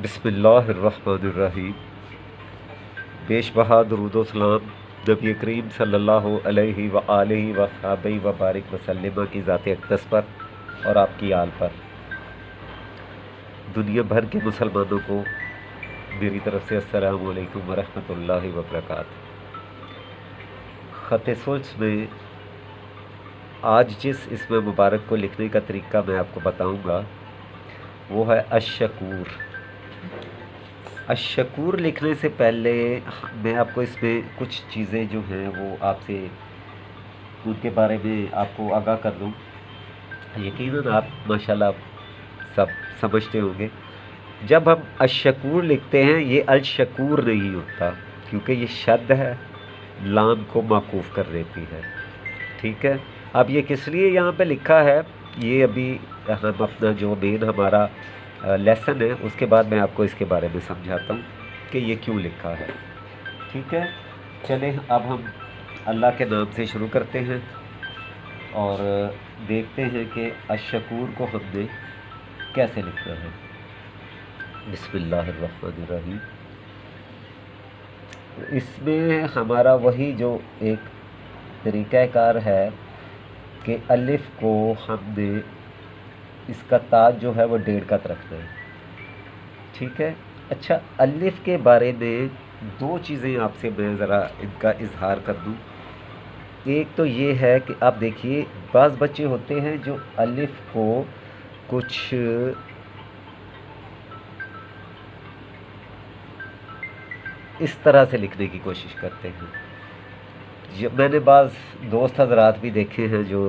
بسم اللہ الرحمن الرحیم۔ بیش بہا درود و سلام نبی کریم صلی اللہ علیہ وآلہ وصحبہ وبارک وسلم کی ذات اقدس پر اور آپ کی آل پر۔ دنیا بھر کے مسلمانوں کو میری طرف سے السلام علیکم ورحمۃ اللہ وبرکاتہ۔ خط سلس میں آج جس اسم مبارک کو لکھنے کا طریقہ میں آپ کو بتاؤں گا وہ ہے الشکور۔ الشکور لکھنے سے پہلے میں آپ کو اس میں کچھ چیزیں جو ہیں وہ آپ سے ان کے بارے میں آپ کو آگاہ کر دوں۔ یقیناً آپ ماشاءاللہ سب سمجھتے ہوں گے، جب ہم الشکور لکھتے ہیں یہ الشکور نہیں ہوتا، کیونکہ یہ شد ہے، لام کو موقوف کر دیتی ہے۔ ٹھیک ہے، اب یہ کس لیے یہاں پہ لکھا ہے، یہ ابھی ہم اپنا جو مین ہمارا لیسن ہے اس کے بعد میں آپ کو اس کے بارے میں سمجھاتا ہوں کہ یہ کیوں لکھا ہے۔ ٹھیک ہے، چلیں اب ہم اللہ کے نام سے شروع کرتے ہیں اور دیکھتے ہیں کہ الشکور کو ہم نے کیسے لکھنا ہے۔ بسم اللہ الرحمن الرحیم۔ اس میں ہمارا وہی جو ایک طریقہ کار ہے کہ الف کو ہم نے اس کا تاج جو ہے وہ 1.5 قط رکھنا ہے۔ ٹھیک ہے، اچھا الف کے بارے میں دو چیزیں آپ سے میں ذرا ان کا اظہار کر دوں۔ ایک تو یہ ہے کہ آپ دیکھیے بعض بچے ہوتے ہیں جو الف کو کچھ اس طرح سے لکھنے کی کوشش کرتے ہیں۔ میں نے بعض دوست حضرات بھی دیکھے ہیں جو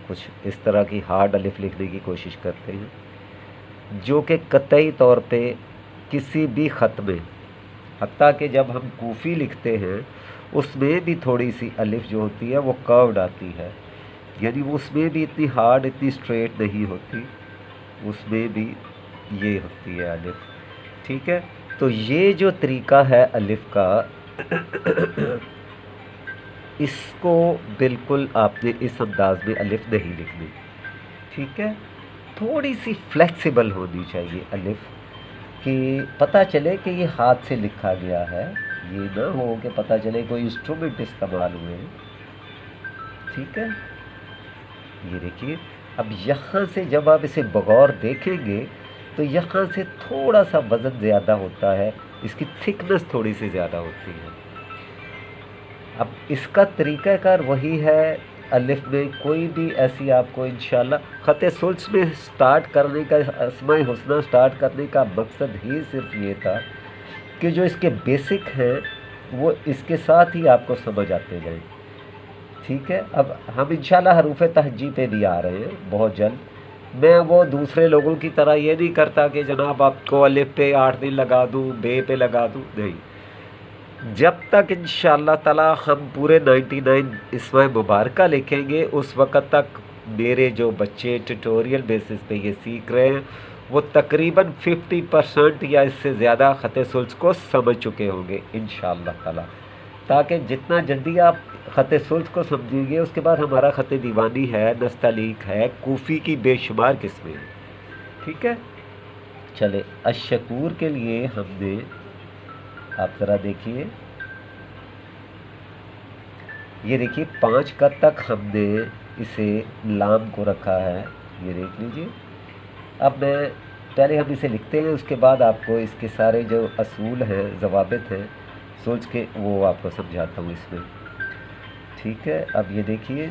کچھ اس طرح کی ہارڈ الف لکھنے کی کوشش کرتے ہیں، جو کہ قطعی طور پہ کسی بھی خط میں، حتیٰ کہ جب ہم کوفی لکھتے ہیں اس میں بھی تھوڑی سی الف جو ہوتی ہے وہ کروڈ آتی ہے، یعنی اس میں بھی اتنی ہارڈ اتنی اسٹریٹ نہیں ہوتی، اس میں بھی یہ ہوتی ہے الف۔ ٹھیک ہے، تو یہ جو طریقہ ہے الف کا اس کو بالکل آپ نے اس انداز میں الف نہیں لکھنی۔ ٹھیک ہے، تھوڑی سی فلیکسیبل ہونی چاہیے الف، کہ پتہ چلے کہ یہ ہاتھ سے لکھا گیا ہے، یہ نہ ہو کہ پتہ چلے کوئی انسٹرومنٹ استعمال ہوئے ہیں۔ ٹھیک ہے، یہ دیکھیے اب یہاں سے جب آپ اسے بغور دیکھیں گے تو یہاں سے تھوڑا سا وزن زیادہ ہوتا ہے، اس کی تھکنس تھوڑی سی زیادہ ہوتی ہے۔ اب اس کا طریقہ کار وہی ہے، الف میں کوئی بھی ایسی آپ کو انشاءاللہ خط سلس میں سٹارٹ کرنے کا، اسماء حسنہ سٹارٹ کرنے کا مقصد ہی صرف یہ تھا کہ جو اس کے بیسک ہیں وہ اس کے ساتھ ہی آپ کو سمجھ آتے جائیں۔ ٹھیک ہے، اب ہم انشاءاللہ حروف تہجی پہ بھی آ رہے ہیں بہت جلد۔ میں وہ دوسرے لوگوں کی طرح یہ نہیں کرتا کہ جناب آپ کو الف پہ 8 دن لگا دوں، بے پہ لگا دوں، نہیں۔ جب تک انشاءاللہ تعالی ہم پورے 99 اسماء مبارکہ لکھیں گے اس وقت تک میرے جو بچے ٹیوٹوریل بیسس پہ یہ سیکھ رہے ہیں وہ تقریباً 50% یا اس سے زیادہ خط سلس کو سمجھ چکے ہوں گے انشاءاللہ تعالی، تاکہ جتنا جلدی آپ خط سلس کو سمجھیں گے اس کے بعد ہمارا خط دیوانی ہے، نستعلیق ہے، کوفی کی بے شمار قسمیں ہیں۔ ٹھیک ہے، چلے الشکور کے لیے ہم نے، آپ ذرا دیکھیے، یہ دیکھیے 5 قط تک ہم نے اسے لام کو رکھا ہے، یہ دیکھ لیجئے۔ اب میں پہلے ہم اسے لکھتے ہیں، اس کے بعد آپ کو اس کے سارے جو اصول ہیں، ضوابط ہیں سوچ کے وہ آپ کو سمجھاتا ہوں اس میں۔ ٹھیک ہے، اب یہ دیکھیے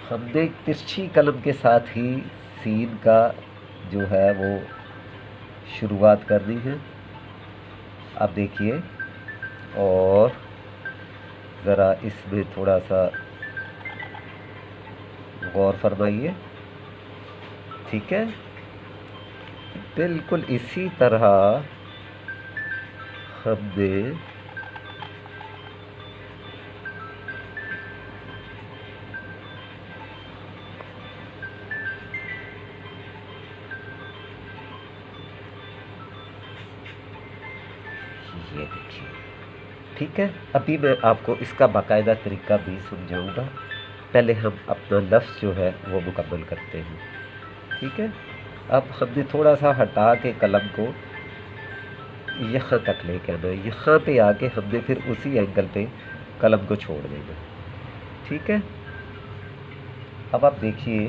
ہم نے ترچھی قلم کے ساتھ ہی سین کا جو ہے وہ شروعات کرنی ہے۔ اب دیکھیے اور ذرا اس میں تھوڑا سا غور فرمائیے۔ ٹھیک ہے، بالکل اسی طرح ہم نے یہ دیکھیے۔ ٹھیک ہے، ابھی میں آپ کو اس کا باقاعدہ طریقہ بھی سمجھاؤں گا، پہلے ہم اپنا لفظ جو ہے وہ مکمل کرتے ہیں، ٹھیک ہے۔ اب ہم نے تھوڑا سا ہٹا کے قلم کو یہاں تک لے کے آنا ہے، یہاں پہ آ کے ہم نے پھر اسی اینگل پہ قلم کو چھوڑ دینا، ٹھیک ہے۔ اب آپ دیکھیے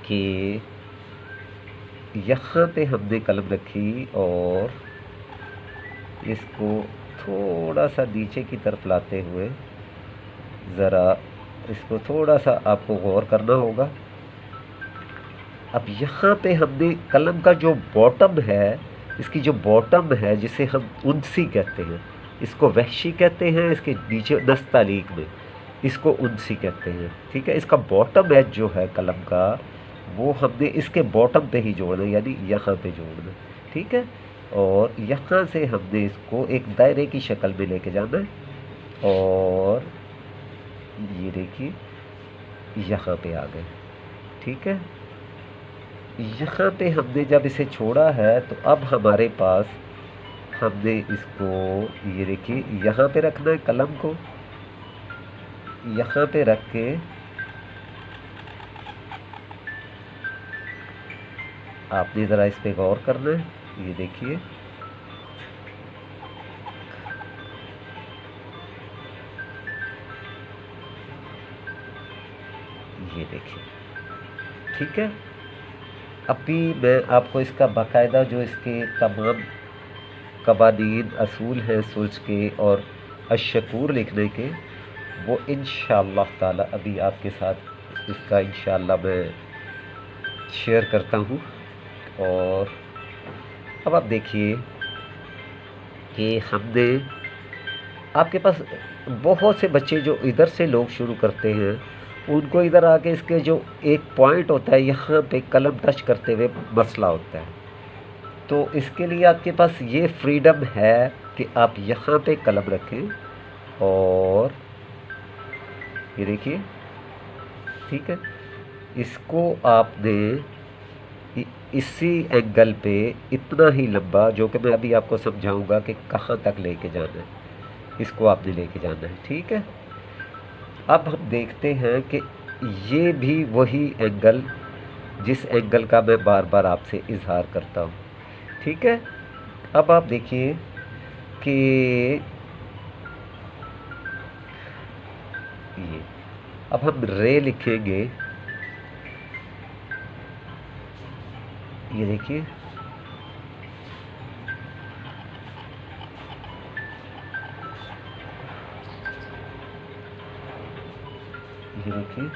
کہ یہاں پہ ہم نے قلم رکھی اور اس کو تھوڑا سا نیچے کی طرف لاتے ہوئے ذرا اس کو تھوڑا سا آپ کو غور کرنا ہوگا۔ اب یہاں پہ ہم نے قلم کا جو باٹم ہے، اس کی جو باٹم ہے جسے ہم انسی کہتے ہیں، اس کو وحشی کہتے ہیں، اس کے نیچے نستعلیق میں اس کو انسی کہتے ہیں، ٹھیک ہے۔ اس کا باٹم ایج جو ہے قلم کا، وہ ہم نے اس کے باٹم پہ ہی جوڑنا، یعنی یہاں پہ جوڑنا، ٹھیک ہے۔ اور یہاں سے ہم نے اس کو ایک دائرے کی شکل میں لے کے جانا ہے، اور یہ دیکھیے یہاں پہ آ گئے، ٹھیک ہے۔ یہاں پہ ہم نے جب اسے چھوڑا ہے تو اب ہمارے پاس ہم نے اس کو یہ دیکھیے یہاں پہ رکھنا ہے، قلم کو یہاں پہ رکھ کے آپ نے ذرا اس پہ غور کرنا ہے، یہ دیکھیے یہ دیکھیے، ٹھیک ہے۔ ابھی میں آپ کو اس کا باقاعدہ جو اس کے تمام قوانین اصول ہیں سوچ کے اور الشکور لکھنے کے، وہ انشاءاللہ تعالی ابھی آپ کے ساتھ اس کا انشاءاللہ میں شیئر کرتا ہوں۔ اور اب آپ دیکھیے کہ ہم نے آپ کے پاس بہت سے بچے جو ادھر سے لوگ شروع کرتے ہیں، ان کو ادھر آ کے اس کے جو ایک پوائنٹ ہوتا ہے یہاں پہ قلم ٹچ کرتے ہوئے مسئلہ ہوتا ہے، تو اس کے لیے آپ کے پاس یہ فریڈم ہے کہ آپ یہاں پہ قلم رکھیں اور یہ دیکھیے، ٹھیک ہے۔ اس کو آپ نے اسی اینگل پہ اتنا ہی لمبا، جو کہ میں ابھی آپ کو سمجھاؤں گا کہ کہاں تک لے کے جانا ہے، اس کو آپ نے لے کے جانا ہے، ٹھیک ہے۔ اب ہم دیکھتے ہیں کہ یہ بھی وہی اینگل جس اینگل کا میں بار بار آپ سے اظہار کرتا ہوں، ٹھیک ہے۔ اب آپ دیکھیے کہ یہ اب ہم رے لکھیں گے، یہ دیکھیے یہ دیکھیے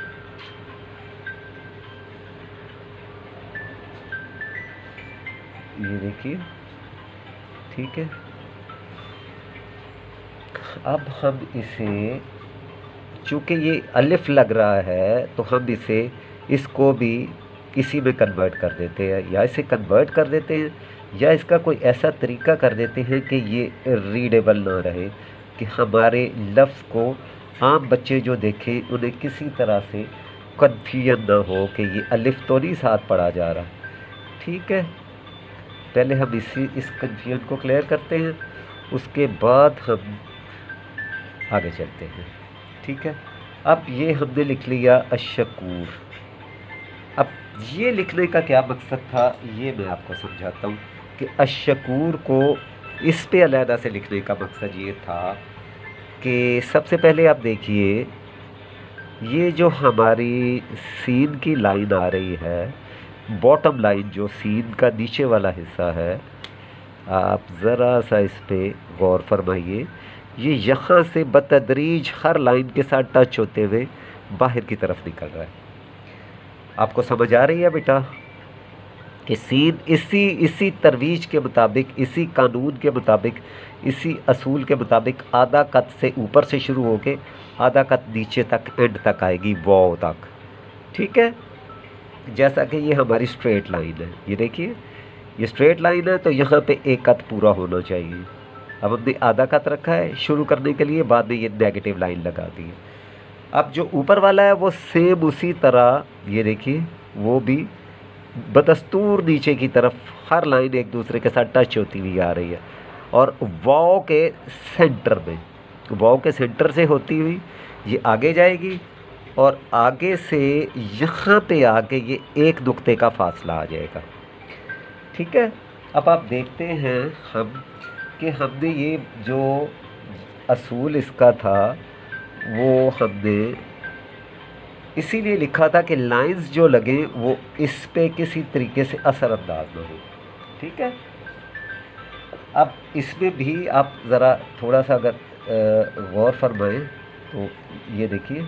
یہ دیکھیے، ٹھیک ہے۔ اب ہم اسے چونکہ یہ الف لگ رہا ہے تو ہم اس کو بھی کسی میں کنورٹ کر دیتے ہیں، یا اسے کنورٹ کر دیتے ہیں یا اس کا کوئی ایسا طریقہ کر دیتے ہیں کہ یہ ریڈیبل نہ رہے، کہ ہمارے لفظ کو عام بچے جو دیکھیں انہیں کسی طرح سے کنفیوژن نہ ہو کہ یہ الف تو نہیں ساتھ پڑھا جا رہا، ٹھیک ہے۔ پہلے ہم اس کنفیوژن کو کلیئر کرتے ہیں، اس کے بعد ہم آگے چلتے ہیں، ٹھیک ہے۔ اب یہ ہم نے لکھ لیا الشکور۔ اب یہ لکھنے کا کیا مقصد تھا یہ میں آپ کو سمجھاتا ہوں کہ الشکور کو اس پہ علیحدہ سے لکھنے کا مقصد یہ تھا کہ سب سے پہلے آپ دیکھیے یہ جو ہماری سین کی لائن آ رہی ہے، باٹم لائن جو سین کا نیچے والا حصہ ہے، آپ ذرا سا اس پہ غور فرمائیے، یہ یہاں سے بتدریج ہر لائن کے ساتھ ٹچ ہوتے ہوئے باہر کی طرف نکل رہا ہے۔ آپ کو سمجھ آ رہی ہے بیٹا کہ سین اسی ترویج کے مطابق، اسی قانون کے مطابق، اسی اصول کے مطابق آدھا قط سے اوپر سے شروع ہو کے آدھا قط نیچے تک اینڈ تک آئے گی، واو تک، ٹھیک ہے۔ جیسا کہ یہ ہماری اسٹریٹ لائن ہے، یہ دیکھیے یہ اسٹریٹ لائن ہے تو یہاں پہ ایک قط پورا ہونا چاہیے۔ اب ہم نے آدھا قط رکھا ہے شروع کرنے کے لیے، بعد میں یہ نیگیٹو لائن لگا دی ہے۔ اب جو اوپر والا ہے وہ سیم اسی طرح یہ دیکھیے وہ بھی بدستور نیچے کی طرف ہر لائن ایک دوسرے کے ساتھ ٹچ ہوتی ہوئی آ رہی ہے، اور واو کے سینٹر میں، واو کے سینٹر سے ہوتی ہوئی یہ آگے جائے گی اور آگے سے یہاں پہ آگے یہ ایک نقطے کا فاصلہ آ جائے گا، ٹھیک ہے۔ اب آپ دیکھتے ہیں ہم کہ ہم نے یہ جو اصول اس کا تھا وہ ہم نے اسی لیے لکھا تھا کہ لائنز جو لگیں وہ اس پہ کسی طریقے سے اثر انداز نہ ہو، ٹھیک ہے۔ اب اس میں بھی آپ ذرا تھوڑا سا اگر غور فرمائیں تو یہ دیکھیے،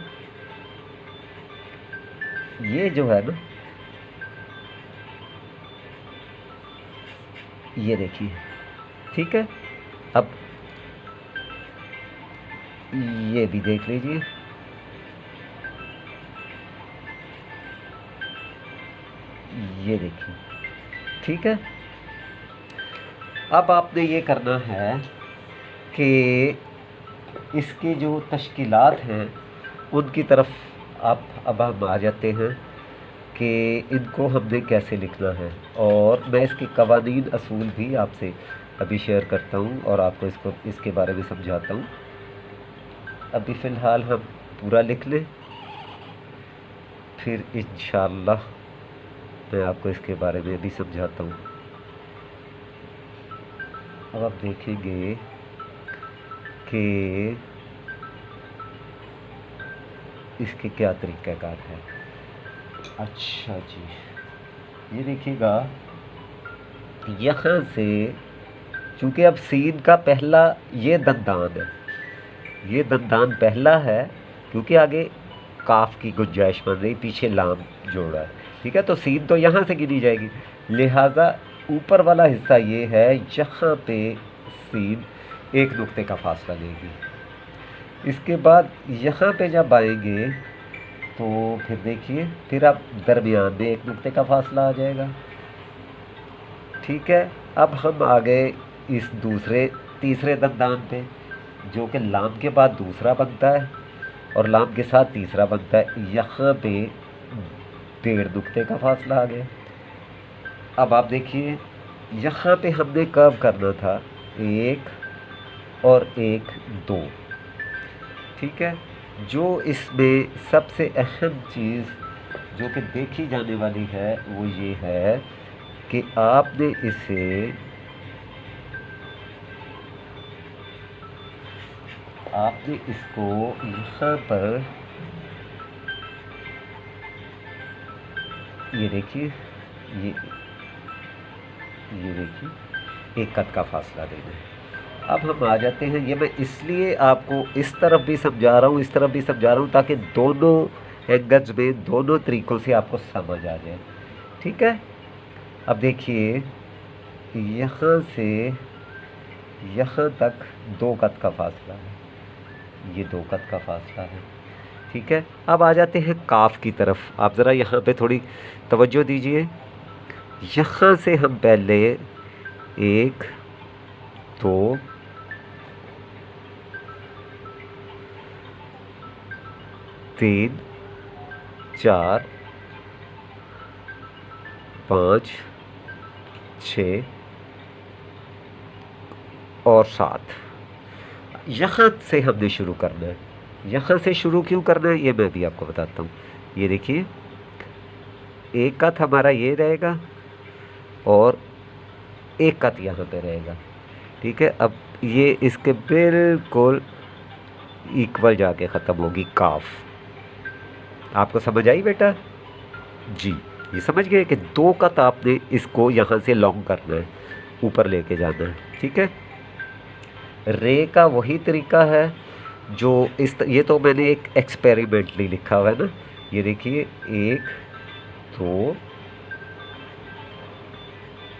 یہ جو ہے نا، یہ دیکھیے، ٹھیک ہے۔ اب یہ بھی دیکھ لیجیے، یہ دیکھیے، ٹھیک ہے۔ اب آپ نے یہ کرنا ہے کہ اس کی جو تشکیلات ہیں ان کی طرف اب ہم آ جاتے ہیں کہ ان کو ہم نے کیسے لکھنا ہے، اور میں اس کے قوانین اصول بھی آپ سے ابھی شیئر کرتا ہوں اور آپ کو اس کے بارے میں سمجھاتا ہوں۔ ابھی فی الحال ہم پورا لکھ لیں، پھر انشاءاللہ میں آپ کو اس کے بارے میں بھی سمجھاتا ہوں۔ اب آپ دیکھیں گے کہ اس کے کیا طریقہ کار ہے۔ اچھا جی، یہ دیکھیے گا، یہاں سے چونکہ اب سین کا پہلا یہ دندان ہے، یہ دندان پہلا ہے کیونکہ آگے کاف کی گنجائش بن رہی، پیچھے لام جوڑا ہے، ٹھیک ہے۔ تو سین تو یہاں سے گنی جائے گی، لہٰذا اوپر والا حصہ یہ ہے، یہاں پہ سین ایک نقطے کا فاصلہ لے گی۔ اس کے بعد یہاں پہ جب آئیں گے تو پھر دیکھیے، پھر اب درمیان میں ایک نقطے کا فاصلہ آ جائے گا، ٹھیک ہے۔ اب ہم آ گئے اس تیسرے دندان پہ، جو کہ لام کے بعد دوسرا بنتا ہے اور لام کے ساتھ تیسرا بنتا ہے، یہاں پہ 1.5 نقطے کا فاصلہ آ گیا۔ اب آپ دیکھیے، یہاں پہ ہم نے کرو کرنا تھا 1 اور 1 2، ٹھیک ہے۔ جو اس میں سب سے اہم چیز جو کہ دیکھی جانے والی ہے وہ یہ ہے کہ آپ نے اس کو یہاں پر یہ دیکھیے، یہ دیکھیے ایک قد کا فاصلہ دینا ہے۔ اب ہم آ جاتے ہیں، یہ میں اس لیے آپ کو اس طرف بھی سمجھا رہا ہوں، اس طرف بھی سمجھا رہا ہوں تاکہ دونوں اینگلز میں دونوں طریقوں سے آپ کو سمجھ آ جائے، ٹھیک ہے۔ اب دیکھیے، یہاں سے یہاں تک 2 قد کا فاصلہ ہے، یہ 2 قد کا فاصلہ ہے، ٹھیک ہے۔ اب آ جاتے ہیں کاف کی طرف، آپ ذرا یہاں پہ تھوڑی توجہ دیجئے۔ یہاں سے ہم پہلے 1 2 3 4 5 6 اور 7 یہاں سے ہم نے شروع کرنا ہے۔ یہاں سے شروع کیوں کرنا ہے یہ میں بھی آپ کو بتاتا ہوں۔ یہ دیکھیے، ایک قط ہمارا یہ رہے گا اور ایک قط یہاں پہ رہے گا، ٹھیک ہے۔ اب یہ اس کے بالکل ایکول جا کے ختم ہوگی کاف۔ آپ کو سمجھ آئی بیٹا؟ جی، یہ سمجھ گئے کہ 2 قط آپ نے اس کو یہاں سے لانگ کرنا ہے، اوپر لے کے جانا ہے، ٹھیک ہے۔ رے کا وہی طریقہ ہے جو یہ تو میں نے ایک ایکسپیریمنٹلی لکھا ہوا ہے نا۔ یہ دیکھیے، 1 2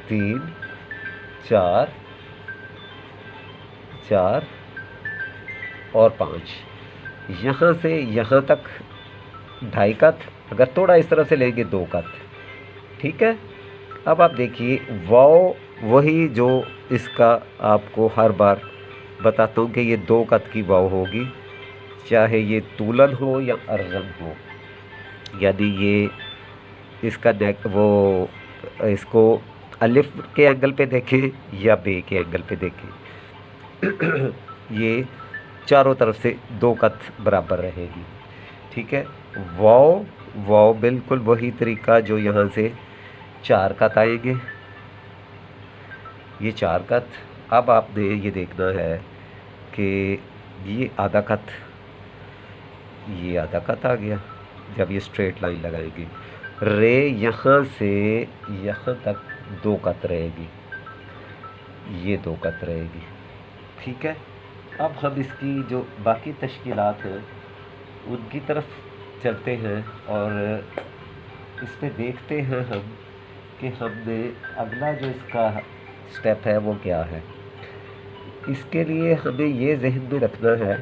3 4 4 اور 5، یہاں سے یہاں تک 2.5 قط، اگر تھوڑا اس طرح سے لیں گے 2 قط، ٹھیک ہے۔ اب آپ دیکھیے، واو وہی جو اس کا آپ کو ہر بار بتاتا ہوں کہ یہ 2 قط کی واو ہوگی، چاہے یہ طولن ہو یا عرضن ہو، یعنی یہ اس کا وہ اس کو الف کے اینگل پہ دیکھیں یا بے کے اینگل پہ دیکھیں، یہ چاروں طرف سے 2 قط برابر رہے گی، ٹھیک ہے۔ واو واو بالکل وہی طریقہ جو یہاں سے 4 خط آئیں گے، یہ 4 خط۔ اب آپ نے یہ دیکھنا ہے کہ یہ آدھا خط، یہ آدھا خط آ گیا جب یہ اسٹریٹ لائن لگائیں گے۔ رے یہاں سے یہاں تک 2 خط رہے گی، یہ 2 خط رہے گی، ٹھیک ہے۔ اب ہم اس کی جو باقی تشکیلات ہیں ان کی طرف چلتے ہیں اور اس میں دیکھتے ہیں ہم کہ ہم نے اگلا جو اس کا سٹیپ ہے وہ کیا ہے۔ اس کے لیے ہمیں یہ ذہن میں رکھنا ہے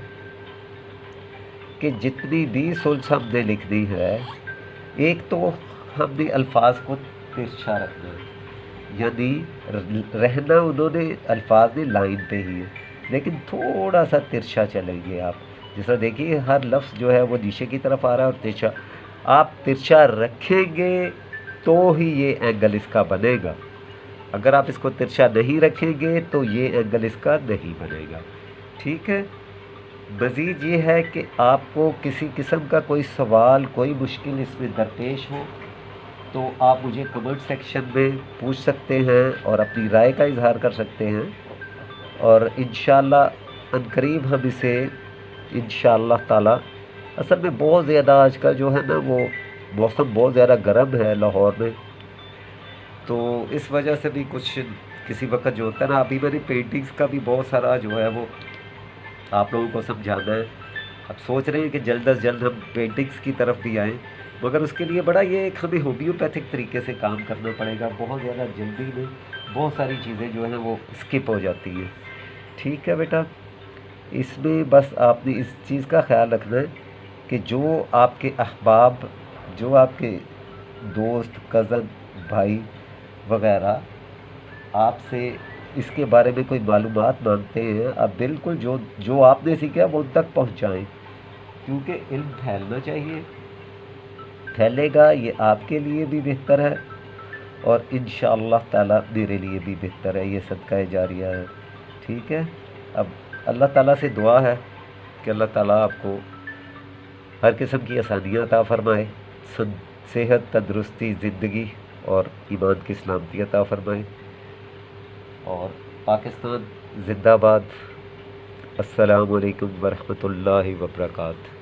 کہ جتنی بھی سلس ہم نے لکھنی ہے، ایک تو ہم نے الفاظ کو ترچھا رکھنا ہے، یعنی رہنا انہوں نے الفاظ نے لائن پہ ہی ہے، لیکن تھوڑا سا ترچھا چلیں گے آپ۔ جس طرح دیکھیے ہر لفظ جو ہے وہ نیچے کی طرف آ رہا ہے اور ترچھا آپ ترچھا رکھیں گے تو ہی یہ اینگل اس کا بنے گا۔ اگر آپ اس کو ترچھا نہیں رکھیں گے تو یہ اینگل اس کا نہیں بنے گا، ٹھیک ہے۔ مزید یہ ہے کہ آپ کو کسی قسم کا کوئی سوال، کوئی مشکل اس میں درپیش ہو تو آپ مجھے کمنٹ سیکشن میں پوچھ سکتے ہیں اور اپنی رائے کا اظہار کر سکتے ہیں، اور انشاءاللہ عنقریب ہم اسے انشاءاللہ تعالی، اصل میں بہت زیادہ آج کا جو ہے نا وہ موسم بہت زیادہ گرم ہے لاہور میں، تو اس وجہ سے بھی کچھ کسی وقت جو ہوتا ہے نا، ابھی میں نے پینٹنگز کا بھی بہت سارا جو ہے وہ آپ لوگوں کو سمجھانا ہے۔ اب سوچ رہے ہیں کہ جلد از جلد ہم پینٹنگز کی طرف بھی آئیں، مگر اس کے لیے بڑا یہ ایک ہمیں ہومیوپیتھک طریقے سے کام کرنا پڑے گا، بہت زیادہ جلدی میں بہت ساری چیزیں جو ہیں وہ اسکپ ہو جاتی ہیں، ٹھیک ہے بیٹا۔ اس میں بس آپ نے اس چیز کا خیال رکھنا ہے کہ جو آپ کے احباب، جو آپ کے دوست، کزن، بھائی وغیرہ آپ سے اس کے بارے میں کوئی معلومات مانگتے ہیں، آپ بالکل جو آپ نے سیکھا وہ ان تک پہنچائیں، کیونکہ علم پھیلنا چاہیے، پھیلے گا یہ آپ کے لیے بھی بہتر ہے اور انشاءاللہ تعالی میرے لیے بھی بہتر ہے، یہ صدقہ جاریہ ہے، ٹھیک ہے۔ اب اللہ تعالیٰ سے دعا ہے کہ اللہ تعالیٰ آپ کو ہر قسم کی آسانیاں عطا فرمائے، صحت، تندرستی، زندگی اور ایمان کی سلامتی عطا فرمائے، اور پاکستان زندہ باد۔ السلام علیکم ورحمۃ اللہ وبرکاتہ۔